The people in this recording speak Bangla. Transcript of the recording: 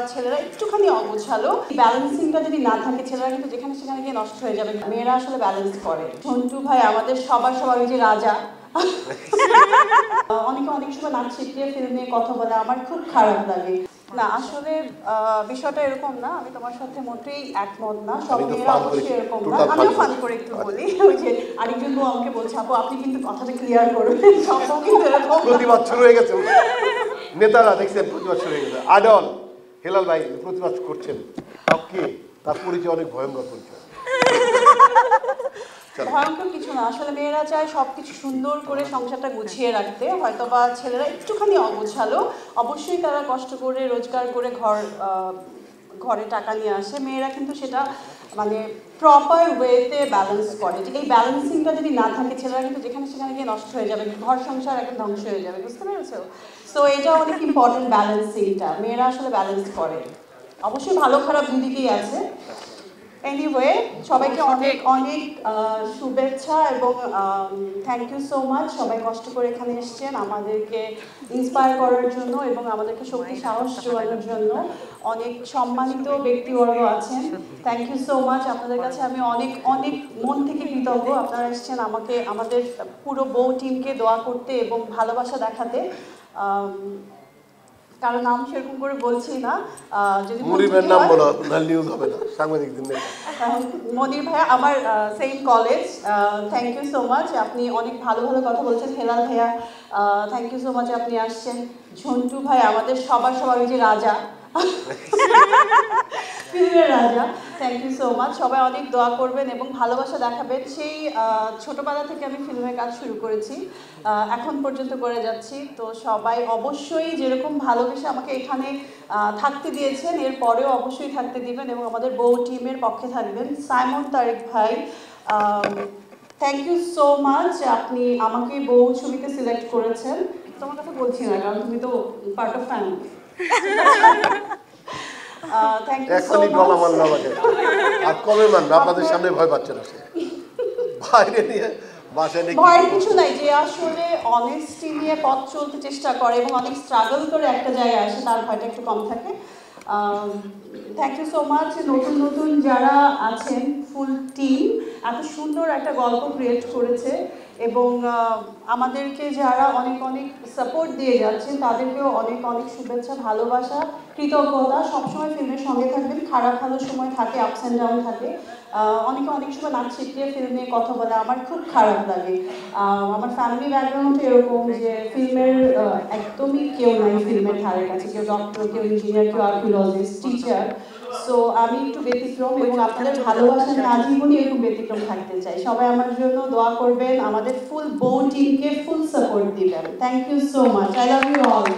ছেলেরা একটুখানি অগোছালো, ব্যালেন্সিংটা যদি না থাকে ছেলেরা কিন্তু যেখানে সেখানে গিয়ে নষ্ট হয়ে যাবে। মেয়েরা আসলে ব্যালেন্স করে। ঝন্টু ভাই আমাদের সবার যে রাজা। অনেক সময় নাচ শিখিয়ে ফিল্মে কথা বলে আমার খুব খারাপ লাগে। না আসলে বিষয়টা এরকম না, আমি তোমার সাথে মোটেই একমত না। সব মেয়েরা অবশ্যই এরকম না। আমিও ফান করে একটু বলি, ওই যে আরেকজন বউ আমাকে বলছে আপু আপনি কিন্তু কথাটা ক্লিয়ার করবেন, সব বউ কিন্তু এরকম প্রতিবাদ শুরু হয়ে গেছে। নেতারা দেখছেন প্রতিবাদ শুরু হয়ে গেছে। আডল হেলাল ভাই প্রতিবাদ করছেন, কি তার পরিচয় অনেক ভয়ঙ্কর পরিচয়। ভয়ঙ্কর কিছু না, আসলে মেয়েরা চায় সবকিছু সুন্দর করে সংসারটা গুছিয়ে রাখতে। হয়তো বা ছেলেরা একটুখানি অগোছালো, অবশ্যই তারা কষ্ট করে রোজগার করে ঘরে টাকা নিয়ে আসে। মেয়েরা কিন্তু সেটা মানে প্রপার ওয়েতে ব্যালেন্স করে। এই ব্যালেন্সিংটা যদি না থাকে ছেলেরা কিন্তু যেখানে সেখানে গিয়ে নষ্ট হয়ে যাবে, ঘর সংসার একদম ধ্বংস হয়ে যাবে, বুঝতে পেরেছো? সো এটা অনেক ইম্পর্টেন্ট ব্যালেন্সিংটা, মেয়েরা আসলে ব্যালেন্স করে। অবশ্যই ভালো খারাপ দুদিকেই আছে। এনিওয়ে সবাইকে অনেক শুভেচ্ছা এবং থ্যাংক ইউ সো মাচ। সবাই কষ্ট করে এখানে এসেছেন আমাদেরকে ইন্সপায়ার করার জন্য এবং আমাদেরকে শক্তি সাহস যোগানোর জন্য। অনেক সম্মানিত ব্যক্তিবর্গ আছেন, থ্যাংক ইউ সো মাচ। আপনাদের কাছে আমি অনেক মন থেকে কৃতজ্ঞ। আপনারা এসেছেন আমাদের পুরো বউ টিমকে দোয়া করতে এবং ভালোবাসা দেখাতে। কারো নাম সেরকম করে বলছি না, যদি মনিরের নাম বলো, নিউজ হবে না, সাংবাদিকদের নেই। মনির ভাইয়া আমার same college, thank you so much. আপনি অনেক ভালো কথা বলছেন। হেলাল ভাইয়া থ্যাংক ইউ সো মাচ, আপনি আসছেন। ঝন্টু ভাই আমাদের সবার যে রাজা, ফিল্মের রাজা, থ্যাংক ইউ সো মাচ। সবাই অনেক দোয়া করবেন এবং ভালোবাসা দেখাবেন। সেই ছোটবেলা থেকে আমি ফিল্মের কাজ শুরু করেছি, এখন পর্যন্ত করে যাচ্ছি। তো সবাই অবশ্যই যেরকম ভালোবেসে আমাকে এখানে থাকতে দিয়েছেন, এরপরেও অবশ্যই থাকতে দিবেন এবং আমাদের বউ টিমের পক্ষে থাকবেন। সাইমন তারেক ভাই থ্যাংক ইউ সো মাচ, আপনি আমাকে বউ ছবিতে সিলেক্ট করেছেন। তোমার কথা বলছি না কারণ তুমি তো part of family. Thank you so much. আর কবে মানবে? আপনাদের সামনে ভয় পাচ্ছে না, বাইরে নিয়ে ভয়ের কিছু নাই। যে আসলে অনেস্টি নিয়ে পথ চলতে চেষ্টা করে এবং অনেক স্ট্রাগল করে একটা জায়গায় আসে, তার ভয়টা একটু কম থাকে। Thank you so much. নতুন যারা আছেন ফুল টিম এত সুন্দর একটা গল্প ক্রিয়েট করেছে এবং আমাদেরকে যারা অনেক সাপোর্ট দিয়ে যাচ্ছে তাদেরকেও অনেক শুভেচ্ছা, ভালোবাসা, কৃতজ্ঞতা। সবসময় ফিল্মের সঙ্গে থাকবেন, খারাপ ভালো সময় থাকে, আপস অ্যান্ড ডাউন থাকে। অনেক সময় নাচ শিখিয়ে ফিল্মে কথা বলে আমার খুব খারাপ লাগে। আমার ফ্যামিলি ব্যাকগ্রাউন্ড এরকম যে ফিল্মের একদমই কেউ নাই ফিল্মের ধারে কাছে, কেউ ডক্টর, কেউ ইঞ্জিনিয়ার, কেউ আর্কিওলজিস্ট, টিচার। সো আমি একটু ব্যতিক্রম এবং আপনাদের ভালোবাসা আমি আজীবনই এরকম ব্যতিক্রম থাকতে চাই। সবাই আমার জন্য দোয়া করবেন, আমাদের ফুল বউ টিমকে ফুল সাপোর্ট দিবেন। Thank you so much, I love you all.